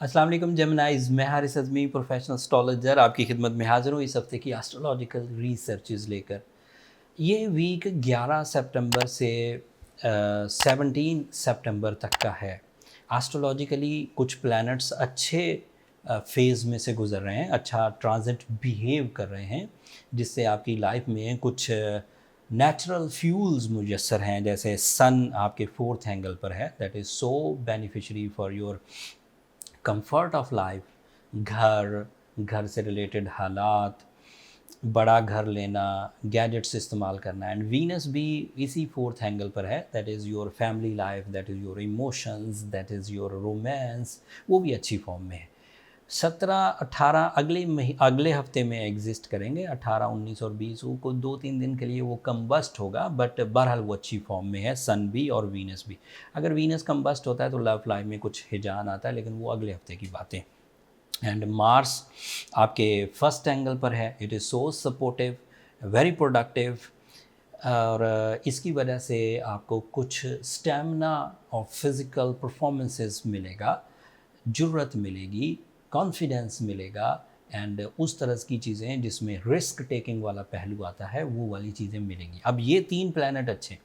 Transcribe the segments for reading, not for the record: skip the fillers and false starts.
अस्सलाम वालेकुम जेमिनाइज़, मैं हारिस अज़मी प्रोफेशनल एस्ट्रोलॉजर आपकी खिदमत में हाज़िर हूँ इस हफ़्ते की एस्ट्रोलॉजिकल रिसर्चेज़ लेकर। ये वीक 11 सितंबर से 17 सितंबर तक का है। एस्ट्रोलॉजिकली कुछ प्लैनेट्स अच्छे फ़ेज़ में से गुज़र रहे हैं, अच्छा ट्रांज़िट बिहेव कर रहे हैं, जिससे आपकी लाइफ़ में कुछ नेचुरल फ्यूल्स मुयस्सर हैं। जैसे सन आपके 4th एंगल पर है, that is so beneficiary for your comfort of life. घर से रिलेटेड हालात, बड़ा घर लेना, गैजेट्स इस्तेमाल करना। एंड वीनस भी इसी 4th एंगल पर है, that is your family life, that is your emotions, that is your romance, वो भी अच्छी फॉर्म में है। 17-18 अगले हफ्ते में एग्जिस्ट करेंगे। 18, 19 और 20 को 2-3 दिन के लिए वो कम्बस्ट होगा, बट बहरहाल वो अच्छी फॉर्म में है, सन भी और वीनस भी। अगर वीनस कम्बस्ट होता है तो लव लाइफ में कुछ हिजान आता है, लेकिन वो अगले हफ्ते की बातें। एंड मार्स आपके फर्स्ट एंगल पर है, it is so supportive, very productive. और इसकी वजह से आपको कुछ स्टेमिना और फिज़िकल परफॉर्मेंसेस मिलेगा, जुर्रत मिलेगी, कॉन्फिडेंस मिलेगा। एंड उस तरह की चीज़ें जिसमें रिस्क टेकिंग वाला पहलू आता है, वो वाली चीज़ें मिलेंगी। अब ये 3 प्लैनेट अच्छे हैं,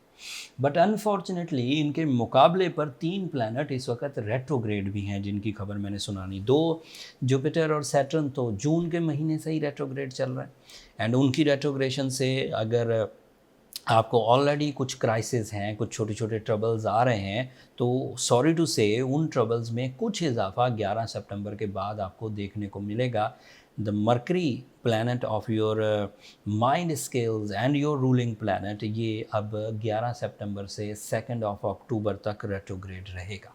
बट अनफॉर्चुनेटली इनके मुकाबले पर 3 प्लैनेट इस वक्त रेट्रोग्रेड भी हैं, जिनकी खबर मैंने सुनानी। 2 जुपिटर और सैटर्न तो जून के महीने से ही रेट्रोग्रेड चल रहा है। एंड उनकी रेट्रोग्रेशन से अगर आपको ऑलरेडी कुछ क्राइसिस हैं, कुछ छोटे छोटे ट्रबल्स आ रहे हैं, तो सॉरी टू से उन ट्रबल्स में कुछ इजाफा 11 सितंबर के बाद आपको देखने को मिलेगा। The mercury planet of your mind skills and your ruling planet, ये अब 11 सितंबर से 2 अक्टूबर तक रेट्रोग्रेड रहेगा।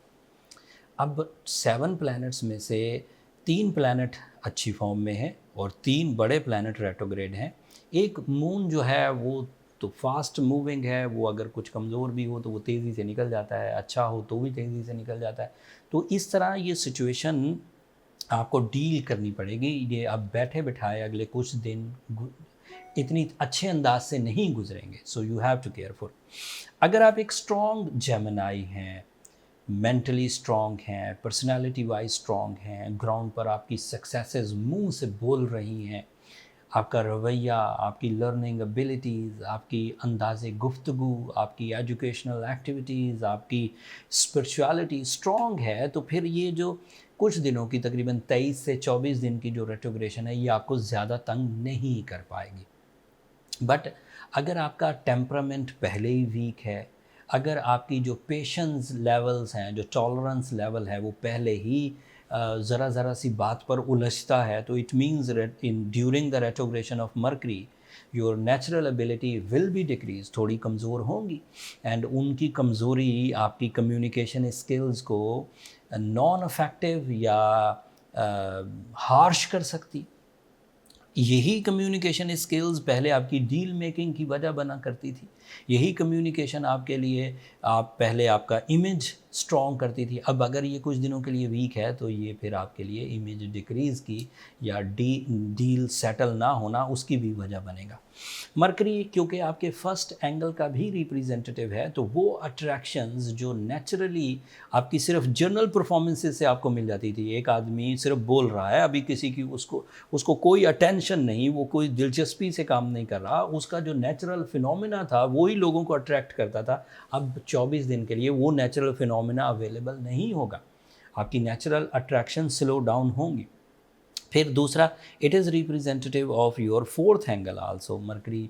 अब 7 प्लैनेट्स में से 3 प्लैनेट अच्छी फॉर्म में है और 3 बड़े प्लैनेट रेट्रोग्रेड हैं। एक मून जो है वो तो फास्ट मूविंग है, वो अगर कुछ कमज़ोर भी हो तो वो तेज़ी से निकल जाता है, अच्छा हो तो भी तेज़ी से निकल जाता है। तो इस तरह ये सिचुएशन आपको डील करनी पड़ेगी। ये अब बैठे बिठाए अगले कुछ दिन इतनी अच्छे अंदाज से नहीं गुजरेंगे, so you have to careful. अगर आप एक स्ट्रॉन्ग जेमिनाई हैं, मेंटली स्ट्रॉन्ग हैं, पर्सनालिटी वाइज स्ट्रॉन्ग हैं, ग्राउंड पर आपकी सक्सेसेस मुंह से बोल रही हैं, आपका रवैया, आपकी लर्निंग एबिलिटीज़, आपकी अंदाज़े गुफ्तगू, आपकी एजुकेशनल एक्टिविटीज़, आपकी स्पिरिचुअलिटी स्ट्रॉन्ग है, तो फिर ये जो कुछ दिनों की तकरीबन 23 से 24 दिन की जो रेट्रोग्रेशन है, ये आपको ज़्यादा तंग नहीं कर पाएगी। बट अगर आपका टेम्परामेंट पहले ही वीक है, अगर आपकी जो पेशेंस लेवल्स हैं, जो टॉलरेंस लेवल है, वो पहले ही ज़रा ज़रा सी बात पर उलझता है, तो it means in during the retrogression of mercury your natural ability will be decrease, थोड़ी कमज़ोर होंगी। एंड उनकी कमज़ोरी आपकी कम्युनिकेशन स्किल्स को नॉन अफेक्टिव या हार्श कर सकती। यही कम्युनिकेशन स्किल्स पहले आपकी डील मेकिंग की वजह बना करती थी। यही कम्युनिकेशन आपके लिए आप पहले आपका इमेज स्ट्रॉन्ग करती थी। अब अगर ये कुछ दिनों के लिए वीक है, तो ये फिर आपके लिए इमेज डिक्रीज़ की या डील सेटल ना होना, उसकी भी वजह बनेगा। मरकरी क्योंकि आपके फर्स्ट एंगल का भी रिप्रेजेंटेटिव है, तो वो अट्रैक्शंस जो नेचुरली आपकी सिर्फ जर्नल परफॉर्मेंसेस से आपको मिल जाती थी। एक आदमी सिर्फ बोल रहा है, अभी किसी की उसको उसको कोई अटेंशन नहीं, वो कोई दिलचस्पी से काम नहीं कर रहा, उसका जो नेचुरल फिनोमिना था वही लोगों को अट्रैक्ट करता था। अब 24 दिन के लिए वो नेचुरल फिनोमिना अवेलेबल नहीं होगा, आपकी नेचुरल अट्रैक्शन स्लो डाउन होंगी। फिर दूसरा, it is representative of your 4th angle also mercury.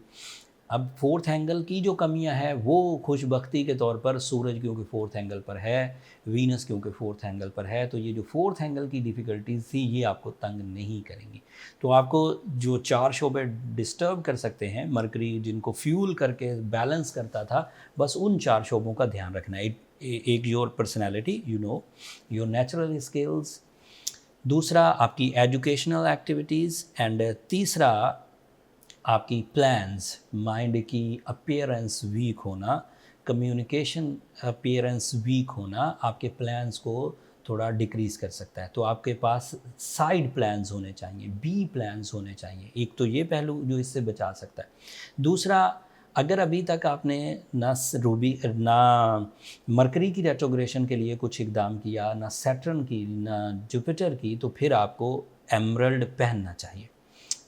अब 4th एंगल की जो कमियां हैं, वो खुशबख्ती के तौर पर सूरज क्योंकि 4th एंगल पर है, वीनस क्योंकि 4th एंगल पर है, तो ये जो 4th एंगल की डिफ़िकल्टीज थी, ये आपको तंग नहीं करेंगी। तो आपको जो 4 शोबे डिस्टर्ब कर सकते हैं, मरकरी जिनको फ्यूल करके बैलेंस करता था, बस उन 4 शोबों का ध्यान रखना है। एक your personality, your natural skills, दूसरा आपकी एजुकेशनल एक्टिविटीज़, एंड तीसरा आपकी प्लान्स। माइंड की अपीयरेंस वीक होना, कम्युनिकेशन अपीयरेंस वीक होना आपके प्लान्स को थोड़ा डिक्रीज़ कर सकता है। तो आपके पास साइड प्लान्स होने चाहिए, बी प्लान्स होने चाहिए। एक तो ये पहलू जो इससे बचा सकता है। दूसरा, अगर अभी तक आपने ना मरकरी की रेट्रोग्रेशन के लिए कुछ इकदाम किया, ना सैटर्न की, ना जुपिटर की, तो फिर आपको एमरल्ड पहनना चाहिए।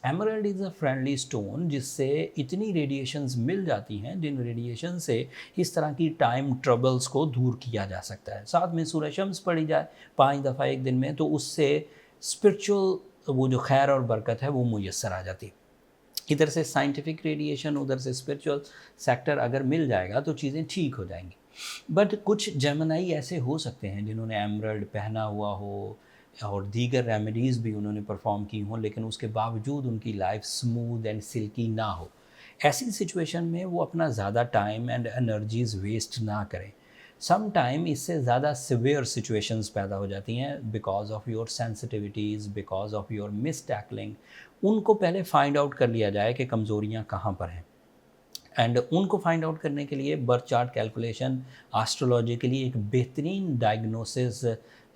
Emerald is a friendly stone जिससे इतनी रेडिएशंस मिल जाती हैं जिन रेडिएशन से इस तरह की टाइम ट्रबल्स को दूर किया जा सकता है। साथ में सूरज शम्स पड़ी जाए 5 दफ़ा एक दिन में, तो उससे स्पिरिचुअल वो जो खैर और बरकत है वो मुयस्सर आ जाती है। इधर से साइंटिफिक रेडिएशन, उधर से स्पिरिचुअल सेक्टर अगर मिल जाएगा तो चीज़ें ठीक हो जाएंगी। बट कुछ जेमिनी ऐसे हो सकते हैं जिन्होंने एमरल्ड पहना हुआ हो और दीगर रेमेडीज़ भी उन्होंने परफॉर्म की हों, लेकिन उसके बावजूद उनकी लाइफ स्मूथ एंड सिल्की ना हो। ऐसी सिचुएशन में वो अपना ज़्यादा टाइम एंड एनर्जीज़ वेस्ट ना करें। सम टाइम इससे ज़्यादा सिवियर सिचुएशंस पैदा हो जाती हैं because of your sensitivities, because of your miss tackling. उनको पहले फाइंड आउट कर लिया जाए कि कमज़ोरियाँ कहाँ पर हैं, एंड उनको फाइंड आउट करने के लिए बर्थ चार्ट कैलकुलेशन एस्ट्रोलॉजी के लिए एक बेहतरीन डायग्नोसिस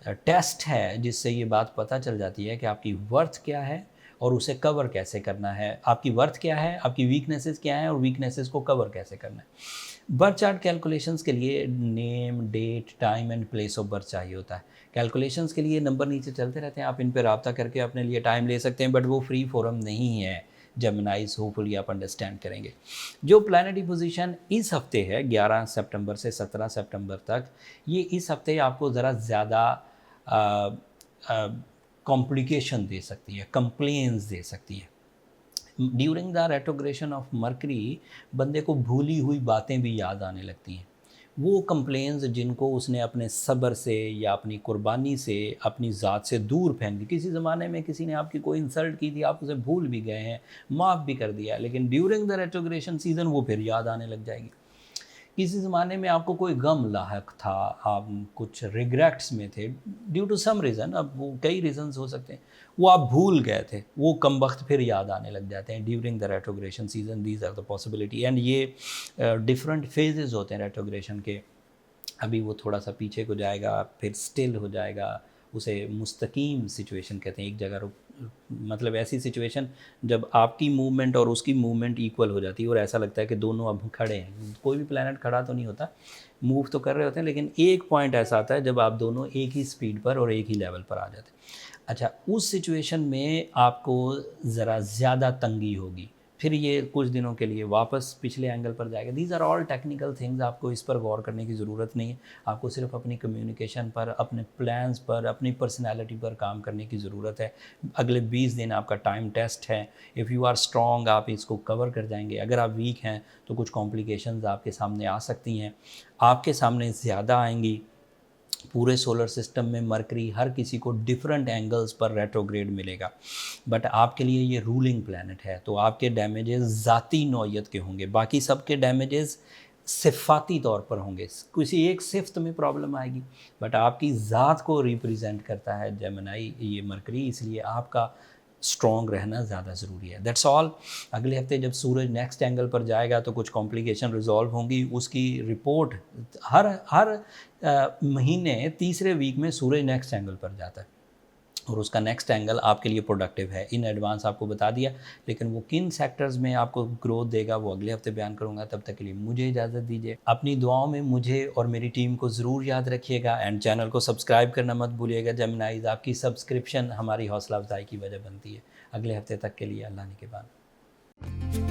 टेस्ट है, जिससे ये बात पता चल जाती है कि आपकी वर्थ क्या है और उसे कवर कैसे करना है। आपकी वर्थ क्या है, आपकी वीकनेसेस क्या हैं और वीकनेसेस को कवर कैसे करना है। बर्थ चार्ट कैलकुलेशंस के लिए name, date, time and place of birth चाहिए होता है। कैलकुलेशंस के लिए नंबर नीचे चलते रहते हैं, आप इन पर रब्ता करके अपने लिए टाइम ले सकते हैं, बट वो फ्री फोरम नहीं है। जेमिनाइज होपफुली आप अंडरस्टैंड करेंगे। जो प्लानिटरी पोजीशन इस हफ्ते है 11 सितंबर से 17 सितंबर तक, ये इस हफ्ते आपको ज़रा ज़्यादा कॉम्प्लिकेशन दे सकती है, कंप्लेंट्स दे सकती है। During the retrogression of mercury बंदे को भूली हुई बातें भी याद आने लगती हैं। वो कंप्लेंट्स जिनको उसने अपने सब्र से या अपनी कुर्बानी से, अपनी ज़ात से दूर फेंक दी। किसी ज़माने में किसी ने आपकी कोई इंसल्ट की थी, आप उसे भूल भी गए हैं, माफ़ भी कर दिया, लेकिन ड्यूरिंग द रेट्रोग्रेशन सीज़न वो फिर याद आने लग जाएगी। किसी ज़माने में आपको कोई गम लाहक था, आप कुछ रिग्रेट्स में थे ड्यू टू सम रीज़न, अब वो कई रीज़न्स हो सकते हैं, वो आप भूल गए थे, वो कम वक्त फिर याद आने लग जाते हैं during the retrogression season. These are the possibility, and ये डिफरेंट फेजेस होते हैं रेट्रोग्रेशन के। अभी वो थोड़ा सा पीछे को जाएगा, फिर स्टिल हो जाएगा, उसे मुस्तकीम सिचुएशन कहते हैं। एक जगह रुक, मतलब ऐसी सिचुएशन जब आपकी मूवमेंट और उसकी मूवमेंट इक्वल हो जाती है और ऐसा लगता है कि दोनों अब खड़े हैं। कोई भी प्लैनेट खड़ा तो नहीं होता, मूव तो कर रहे होते हैं, लेकिन एक पॉइंट ऐसा आता है जब आप दोनों एक ही स्पीड पर और एक ही लेवल पर आ जाते हैं। अच्छा, उस सिचुएशन में आपको ज़रा ज़्यादा तंगी होगी, फिर ये कुछ दिनों के लिए वापस पिछले एंगल पर जाएगा। These are all technical things, आपको इस पर गौर करने की ज़रूरत नहीं है। आपको सिर्फ अपनी कम्युनिकेशन पर, अपने प्लान्स पर, अपनी पर्सनैलिटी पर काम करने की ज़रूरत है। अगले 20 दिन आपका टाइम टेस्ट है। इफ़ यू आर स्ट्रॉन्ग आप इसको कवर कर जाएंगे। अगर आप वीक हैं तो कुछ कॉम्प्लिकेशंस आपके सामने आ सकती हैं, आपके सामने ज़्यादा आएंगी। पूरे सोलर सिस्टम में मरकरी हर किसी को डिफरेंट एंगल्स पर रेट्रोग्रेड मिलेगा, बट आपके लिए ये रूलिंग प्लैनेट है, तो आपके डैमेजेस ज़ाती नौयत के होंगे, बाकी सबके डैमेजेस सिफाती तौर पर होंगे। किसी एक सिफ्त में प्रॉब्लम आएगी, बट आपकी ज़ात को रिप्रेजेंट करता है जेमिनी ये मरकरी, इसलिए आपका स्ट्रॉन्ग रहना ज़्यादा ज़रूरी है। That's all. अगले हफ्ते जब सूरज नेक्स्ट एंगल पर जाएगा तो कुछ कॉम्प्लिकेशन रिजॉल्व होंगी। उसकी रिपोर्ट हर हर महीने तीसरे वीक में सूरज नेक्स्ट एंगल पर जाता है और उसका नेक्स्ट एंगल आपके लिए प्रोडक्टिव है। इन एडवांस आपको बता दिया, लेकिन वो किन सेक्टर्स में आपको ग्रोथ देगा वो अगले हफ्ते बयान करूंगा। तब तक के लिए मुझे इजाज़त दीजिए। अपनी दुआओं में मुझे और मेरी टीम को ज़रूर याद रखिएगा, एंड चैनल को सब्सक्राइब करना मत भूलिएगा। जेमिनाइज, आपकी सब्सक्रिप्शन हमारी हौसला अफजाई की वजह बनती है। अगले हफ्ते तक के लिए अल्लाह ने के बाद।